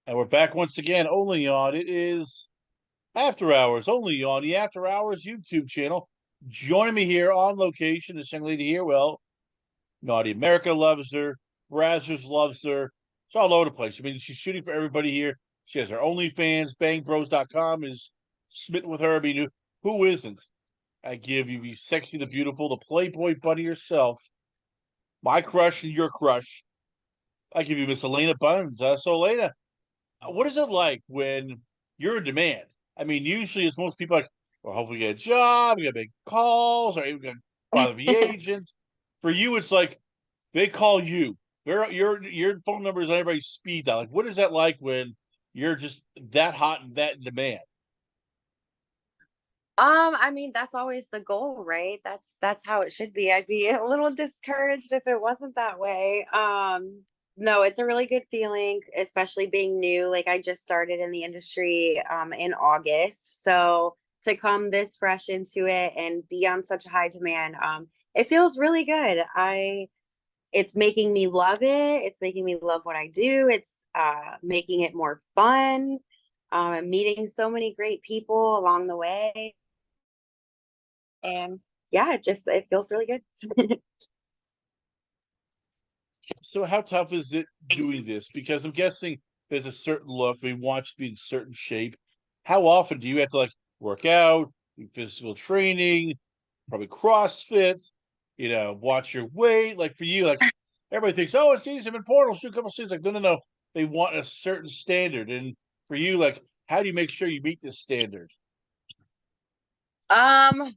And we're back once again, only on it is After Hours, only on the After Hours YouTube channel. Joining me here on location, this young lady here, well, Naughty America loves her, Brazzers loves her. It's all over the place. I mean, she's shooting for everybody here. She has her OnlyFans, bangbros.com is smitten with her. I mean, who isn't? I give you the sexy, the beautiful, the Playboy bunny herself, my crush and your crush. I give you Miss Elana Bunnz. So, Elana, what is it like when you're in demand? I mean, usually it's most people like, well, hopefully get a job, we got big calls, or even got bother the agents. For you, it's like they call you. Your phone number is on everybody's speed dial. Like, what is that like when you're just that hot and that in demand? I mean, that's always the goal, right? That's how it should be. I'd be a little discouraged if it wasn't that way. No, it's a really good feeling, especially being new. Like I just started in the industry in August. So to come this fresh into it and be on such a high demand, it feels really good. I It's making me love it. It's making me love what I do. It's making it more fun. I'm meeting so many great people along the way. And yeah, it feels really good. So, how tough is it doing this? Because I'm guessing there's a certain look. We want you to be in certain shape. How often do you have to like work out, do physical training, probably CrossFit, watch your weight? Like for you, like everybody thinks, oh, it's easy. I'm in Portal, shoot a couple scenes. Like, no, no, no. They want a certain standard. And for you, like, how do you make sure you meet this standard?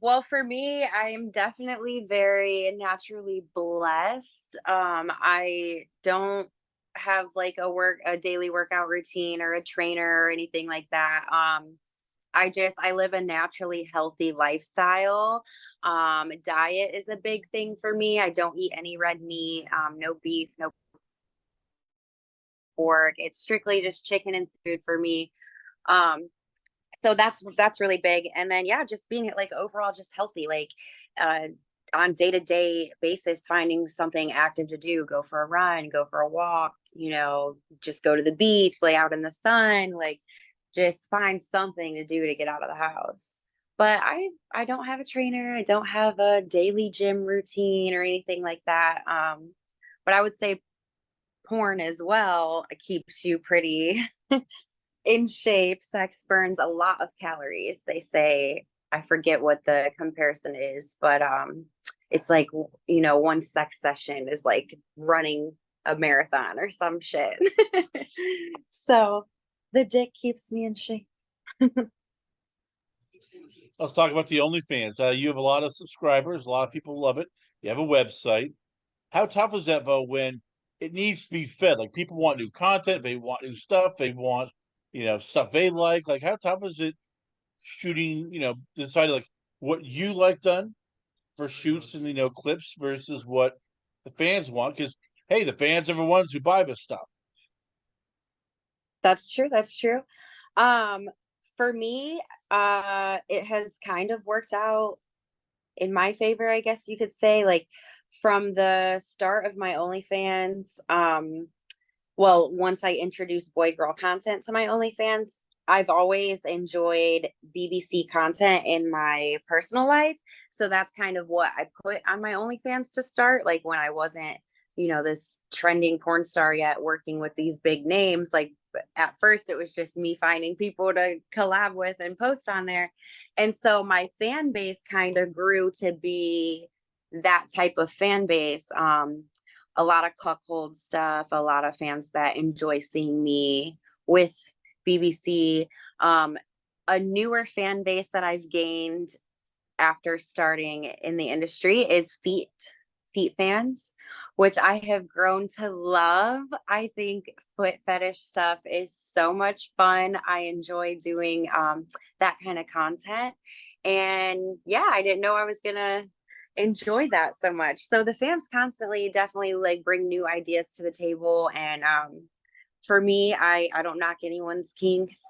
Well, for me, I am definitely very naturally blessed. I don't have like a daily workout routine or a trainer or anything like that. I live a naturally healthy lifestyle. Diet is a big thing for me. I don't eat any red meat, no beef, no pork. It's strictly just chicken and food for me. Um, so that's really big. And then yeah, just being like overall just healthy, like uh on day-to-day basis, finding something active to do, go for a run, go for a walk, just go to the beach, lay out in the sun, like just find something to do to get out of the house. But I don't have a trainer. I don't have a daily gym routine or anything like that. But I would say porn as well keeps you pretty in shape. Sex burns a lot of calories. They say, I forget what the comparison is, but it's like, one sex session is like running a marathon or some shit. So the dick keeps me in shape. Let's talk about the OnlyFans. You have a lot of subscribers. A lot of people love it. You have a website. How tough is that though when it needs to be fed? Like people want new content, they want new stuff, they want stuff they like. Like how tough is it shooting? Deciding like what you like done for shoots and clips versus what the fans want. Because hey, the fans are the ones who buy this stuff. That's true. That's true. Um, for me, it has kind of worked out in my favor, I guess you could say. Like from the start of my OnlyFans, well, once I introduced boy girl content to my OnlyFans, I've always enjoyed BBC content in my personal life. So that's kind of what I put on my OnlyFans to start. Like when I wasn't, this trending porn star yet, working with these big names. Like at first, it was just me finding people to collab with and post on there. And so my fan base kind of grew to be that type of fan base. A lot of cuckold stuff, a lot of fans that enjoy seeing me with BBC. A newer fan base that I've gained after starting in the industry is feet fans, which I have grown to love. I think foot fetish stuff is so much fun. I enjoy doing that kind of content. And yeah, I didn't know I was gonna enjoy that so much. So the fans constantly definitely like bring new ideas to the table. And for me, I don't knock anyone's kinks.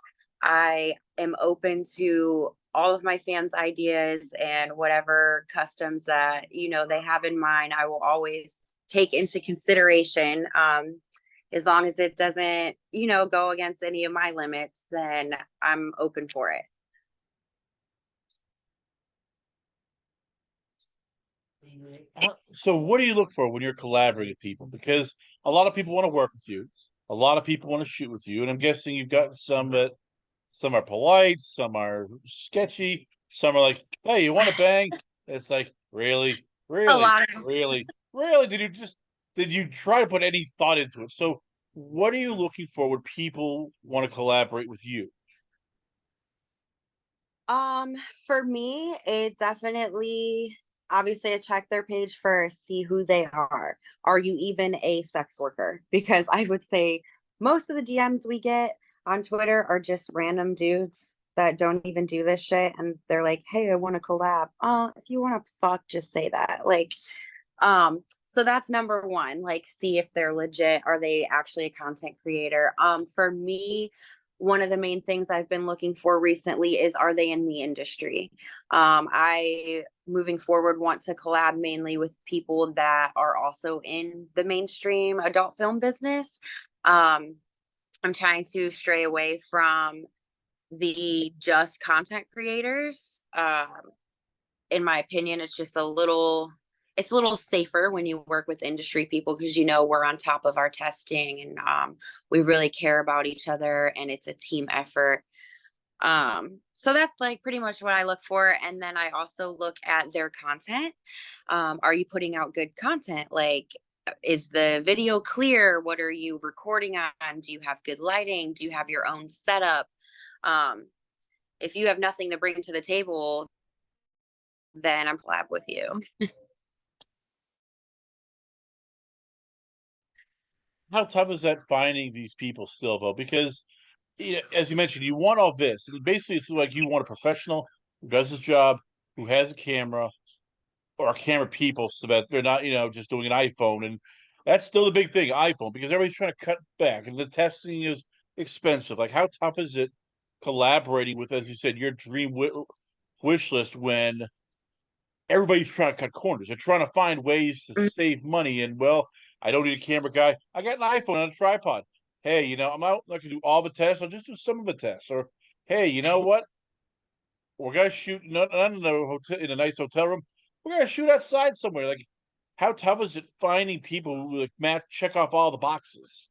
I am open to all of my fans' ideas and whatever customs that they have in mind. I will always take into consideration. As long as it doesn't, go against any of my limits, then I'm open for it. So what do you look for when you're collaborating with people? Because a lot of people want to work with you. A lot of people want to shoot with you. And I'm guessing you've got some that some are polite, some are sketchy, some are like, hey, you want to bang? It's like, really, A really, lot of really, really? Did you try to put any thought into it? So what are you looking for when people want to collaborate with you? Um, for me, it definitely obviously I check their page first, see who they are. Are you even a sex worker? Because I would say most of the DMs we get on Twitter are just random dudes that don't even do this shit and they're like, "Hey, I want to collab." If you want to fuck, just say that. So that's number one. Like, see if they're legit. Are they actually a content creator? For me, one of the main things I've been looking for recently is, are they in the industry? I moving forward want to collab mainly with people that are also in the mainstream adult film business. Um, I'm trying to stray away from the just content creators. In my opinion, it's a little safer when you work with industry people because we're on top of our testing and we really care about each other and it's a team effort. So that's like pretty much what I look for. And then I also look at their content. Are you putting out good content? Like, is the video clear? What are you recording on? Do you have good lighting? Do you have your own setup? Um, if you have nothing to bring to the table, then I'm collab with you. How tough is that finding these people still though? Because as you mentioned, you want all this. And basically it's like you want a professional who does his job, who has a camera or camera people so that they're not, just doing an iPhone. And that's still the big thing, iPhone, because everybody's trying to cut back and the testing is expensive. Like how tough is it collaborating with, as you said, your dream wish list when everybody's trying to cut corners. They're trying to find ways to save money. And well, I don't need a camera guy. I got an iPhone on a tripod. Hey, I'm not going to do all the tests. I'll just do some of the tests. Or hey, you know what? We're gonna shoot not in a hotel in a nice hotel room. We're gonna shoot outside somewhere. Like, how tough is it finding people who like Matt check off all the boxes?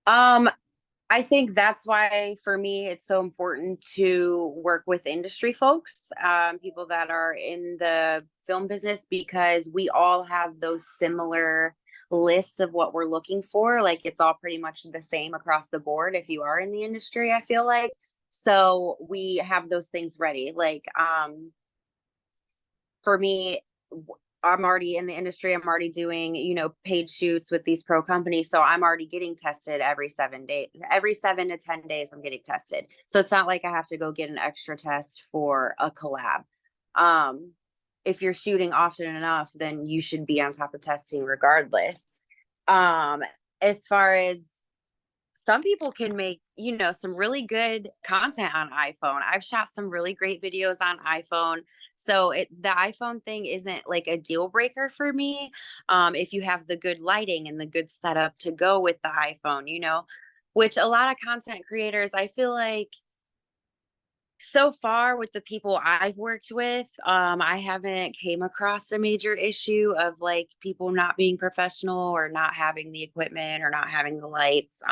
Um, I think that's why for me it's so important to work with industry folks, people that are in the film business, because we all have those similar lists of what we're looking for. Like it's all pretty much the same across the board if you are in the industry, I feel like. So we have those things ready. Like for me, I'm already in the industry. I'm already doing, paid shoots with these pro companies. So I'm already getting tested every 7 days. Every 7 to 10 days, I'm getting tested. So it's not like I have to go get an extra test for a collab. Um, if you're shooting often enough, then you should be on top of testing regardless. Um, as far as some people can make, some really good content on iPhone. I've shot some really great videos on iPhone. So the iPhone thing isn't like a deal breaker for me. If you have the good lighting and the good setup to go with the iPhone, which a lot of content creators, I feel like so far with the people I've worked with, I haven't came across a major issue of like people not being professional or not having the equipment or not having the lights.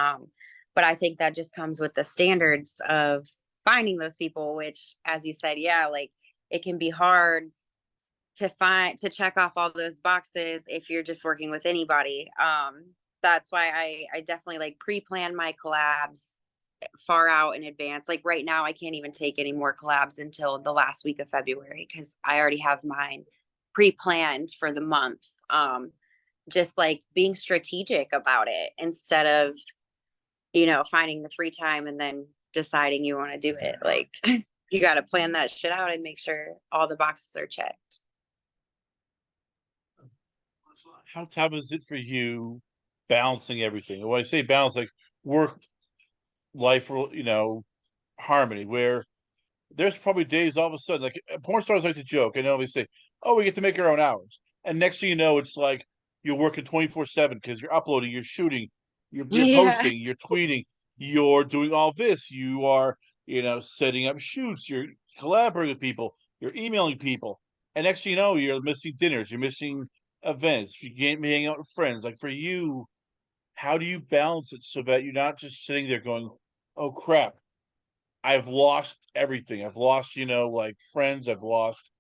But I think that just comes with the standards of finding those people, which, as you said, yeah, like it can be hard to check off all those boxes if you're just working with anybody. That's why I definitely like pre-plan my collabs far out in advance. Like right now, I can't even take any more collabs until the last week of February because I already have mine pre-planned for the month. Just like being strategic about it instead of, finding the free time and then deciding you want to do it. Like you got to plan that shit out and make sure all the boxes are checked. How tough is it for you balancing everything? When I say balance, like work life, harmony, where there's probably days all of a sudden, like porn stars like to joke. I know they say, "Oh, we get to make our own hours." And next thing you know, it's like you're working 24/7 because you're uploading, you're shooting, you're Yeah. posting, you're tweeting, you're doing all this. You are, setting up shoots, you're collaborating with people, you're emailing people. And next thing you know, you're missing dinners, you're missing events, you can't be hanging out with friends. Like for you, how do you balance it so that you're not just sitting there going, "Oh crap, I've lost everything. I've lost, like friends. I've lost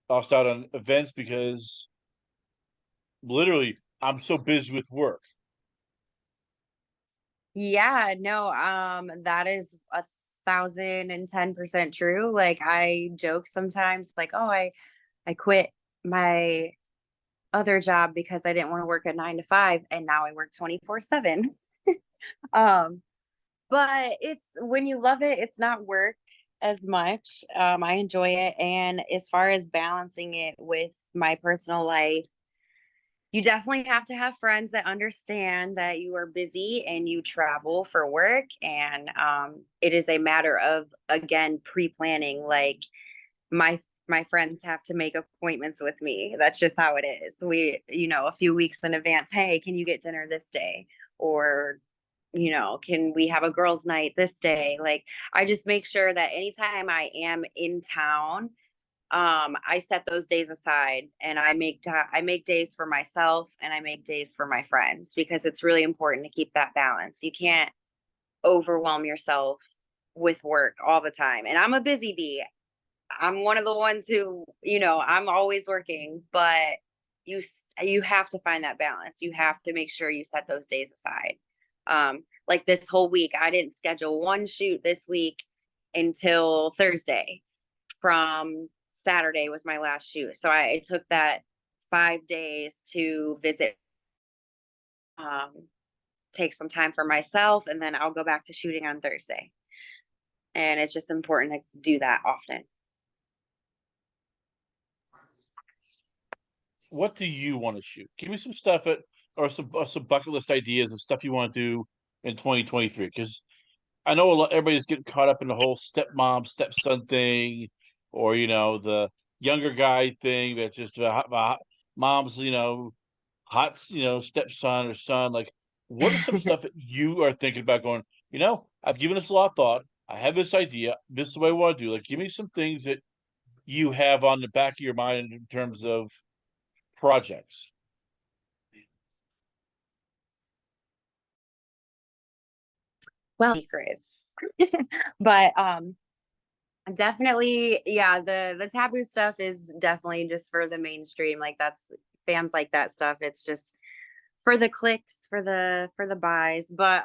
out on events because literally I'm so busy with work." Yeah, no, that is 1,010% true. Like I joke sometimes, like, oh, I quit my other job because I didn't want to work a 9 to 5, and now I work 24/7. Um, but it's when you love it, it's not work as much. I enjoy it, and as far as balancing it with my personal life, you definitely have to have friends that understand that you are busy and you travel for work. And it is a matter of, again, pre-planning. Like my friends have to make appointments with me. That's just how it is. We, a few weeks in advance, hey, can you get dinner this day? Or, can we have a girls' night this day? Like I just make sure that anytime I am in town, I set those days aside, and I make days for myself and I make days for my friends, because it's really important to keep that balance. You can't overwhelm yourself with work all the time. And I'm a busy bee. I'm one of the ones who, I'm always working, but you have to find that balance. You have to make sure you set those days aside. Like this whole week, I didn't schedule one shoot this week until Thursday. From Saturday was my last shoot. So I took that 5 days to visit, um, take some time for myself, and then I'll go back to shooting on Thursday. And it's just important to do that often. What do you want to shoot? Give me some stuff or some bucket list ideas of stuff you want to do in 2023. Because I know everybody's getting caught up in the whole stepmom, stepson thing, or the younger guy thing that just mom's, hot, stepson or son. Like, what are some stuff that you are thinking about going, I've given this a lot of thought. I have this idea. This is what I want to do. Like, give me some things that you have on the back of your mind in terms of projects. Well, secrets. But definitely, yeah, the taboo stuff is definitely just for the mainstream. Like that's fans like that stuff. It's just for the clicks, for the buys. But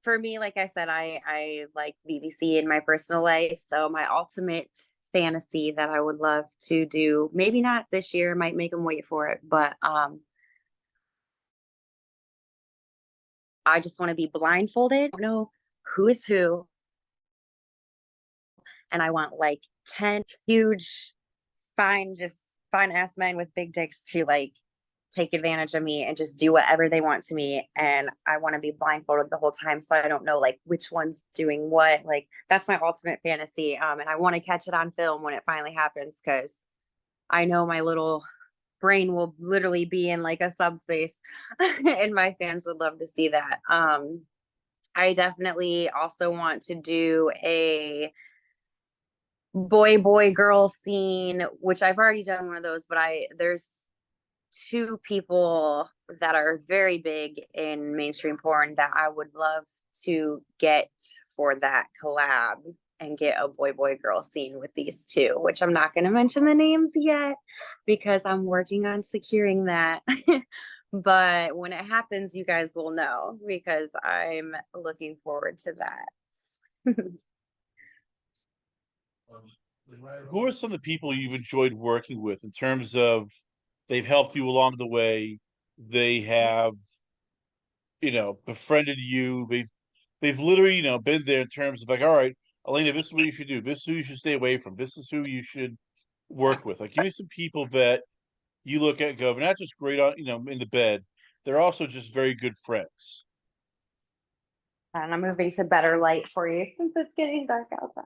for me, like I said, I like BBC in my personal life. So my ultimate fantasy that I would love to do, maybe not this year, might make them wait for it, but I just want to be blindfolded. I don't know who is who, and I want like 10 huge, just fine ass men with big dicks to like take advantage of me and just do whatever they want to me. And I want to be blindfolded the whole time, so I don't know like which one's doing what. Like that's my ultimate fantasy. And I want to catch it on film when it finally happens, because I know my little brain will literally be in like a subspace and my fans would love to see that. I definitely also want to do a boy girl scene, which I've already done one of those, but there's two people that are very big in mainstream porn that I would love to get for that collab, and get a boy girl scene with these two, which I'm not going to mention the names yet because I'm working on securing that. But when it happens, you guys will know, because I'm looking forward to that. Who are some of the people you've enjoyed working with in terms of they've helped you along the way? They have, befriended you. They've literally, been there in terms of like, all right, Elena, this is what you should do. This is who you should stay away from. This is who you should work with. Like, give me some people that you look at and go, they're not just great on, in the bed. They're also just very good friends. And I'm moving to better light for you since it's getting dark outside.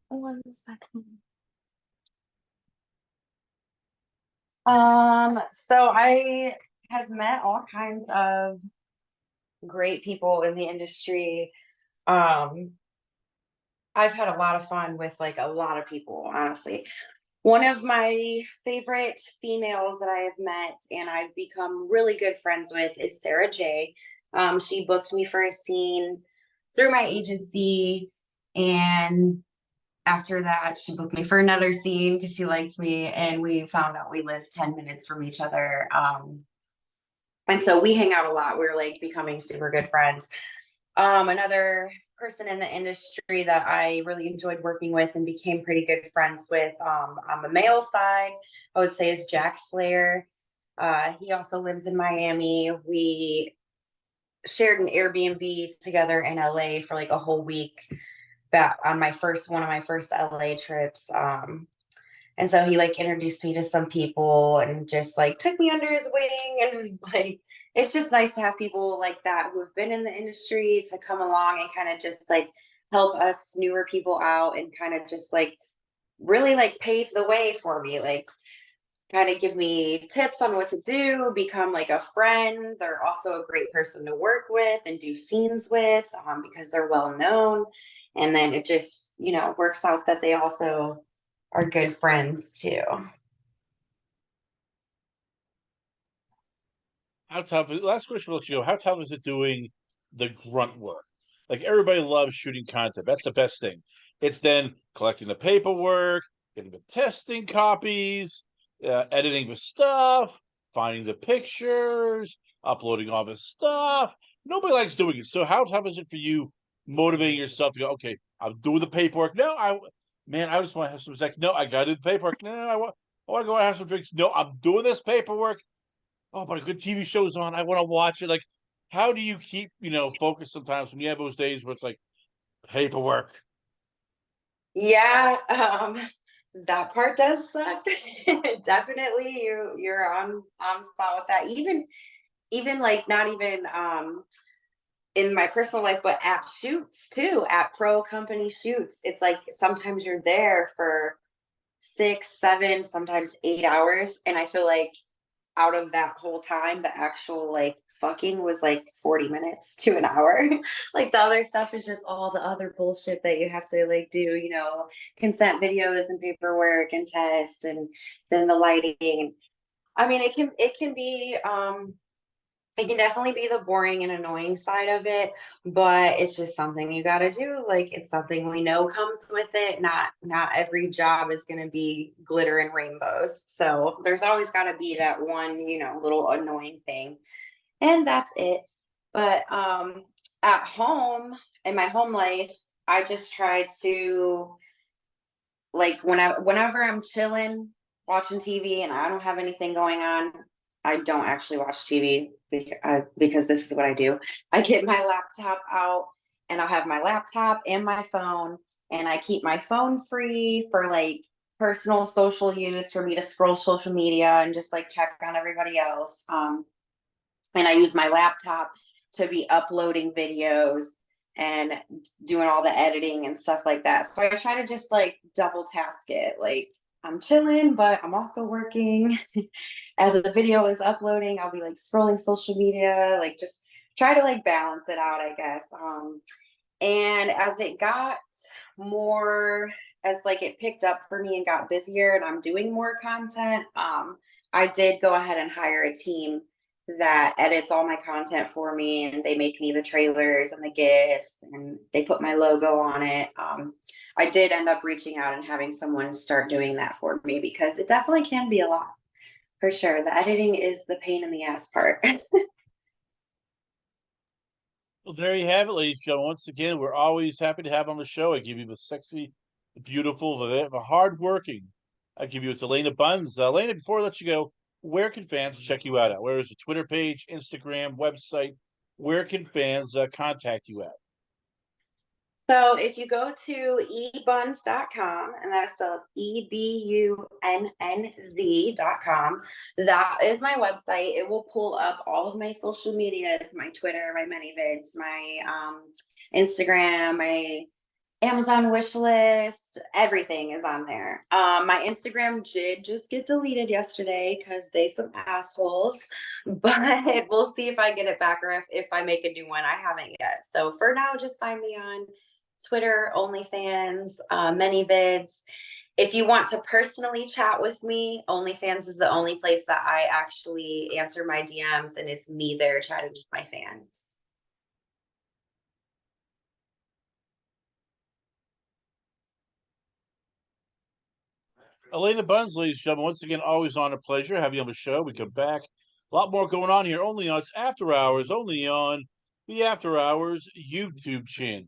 1 second. So I have met all kinds of great people in the industry. Um, I've had a lot of fun with like a lot of people, honestly. One of my favorite females that I have met and I've become really good friends with is Sarah J. She booked me for a scene through my agency, and after that, she booked me for another scene because she liked me, and we found out we lived 10 minutes from each other. And so we hang out a lot. We're like becoming super good friends. Another person in the industry that I really enjoyed working with and became pretty good friends with, on the male side, I would say, is Jack Slayer. He also lives in Miami. We shared an Airbnb together in LA for like a whole week that on my first one of my first LA trips. And so he like introduced me to some people and just like took me under his wing, and like it's just nice to have people like that who have been in the industry to come along and kind of just like help us newer people out and kind of just like really like pave the way for me, like kind of give me tips on what to do, become like a friend. They're also a great person to work with and do scenes with, because they're well known. And then it just, works out that they also are good friends too. How tough? Last question, I'll let you go. How tough is it doing the grunt work? Like everybody loves shooting content. That's the best thing. It's then collecting the paperwork, getting the testing copies, editing the stuff, finding the pictures, uploading all the stuff. Nobody likes doing it. So how tough is it for you motivating yourself to go, okay, I'm doing the paperwork. No, I just want to have some sex. No, I gotta do the paperwork. No, I want to go and have some drinks. No, I'm doing this paperwork. Oh, but a good TV show's on. I want to watch it. Like, how do you keep, focused sometimes when you have those days where it's like paperwork? Yeah, that part does suck. Definitely, you're on spot with that. Even like not even in my personal life, but at shoots too, at pro company shoots. It's like sometimes you're there for 6, 7, sometimes 8 hours, and I feel like out of that whole time, the actual like fucking was like 40 minutes to an hour. Like the other stuff is just all the other bullshit that you have to like do, consent videos and paperwork and test, and then the lighting. I mean, it can definitely be the boring and annoying side of it, but it's just something you got to do. Like it's something we know comes with it. Not every job is going to be glitter and rainbows. So there's always got to be that one, little annoying thing. And that's it. But at home, in my home life, I just try to, like, whenever I'm chilling watching TV and I don't have anything going on, I don't actually watch TV because this is what I do. I get my laptop out, and I'll have my laptop and my phone, and I keep my phone free for like personal social use for me to scroll social media and just like check on everybody else. And I use my laptop to be uploading videos and doing all the editing and stuff like that. So I try to just like double task it. Like I'm chilling, but I'm also working. As the video is uploading, I'll be like scrolling social media, like just try to like balance it out, I guess. And as it got more, as like it picked up for me and got busier and I'm doing more content, I did go ahead and hire a team that edits all my content for me, and they make me the trailers and the gifs and they put my logo on it. I did end up reaching out and having someone start doing that for me because it definitely can be a lot, for sure. The editing is the pain in the ass part. Well, there you have it, ladies and gentlemen. Once again, we're always happy to have on the show. I give you the sexy, the beautiful, the hardworking. I give you it's Elana Bunnz. Elana, before I let you go, where can fans check you out at? Where is your Twitter page, Instagram, website? Where can fans contact you at? So if you go to ebunz.com, and that's spelled EBUNNZ.com, that is my website. It will pull up all of my social medias, my Twitter, my Manyvids, my Instagram, my Amazon wish list, everything is on there. My Instagram did just get deleted yesterday because they some assholes, but we'll see if I get it back or if I make a new one. I haven't yet. So for now, just find me on Twitter, OnlyFans, Manyvids. If you want to personally chat with me, OnlyFans is the only place that I actually answer my DMs, and it's me there chatting with my fans. Elana Bunnz, ladies and gentlemen, once again, always on a pleasure having you on the show. We come back. A lot more going on here, only on It's After Hours, only on the After Hours YouTube channel.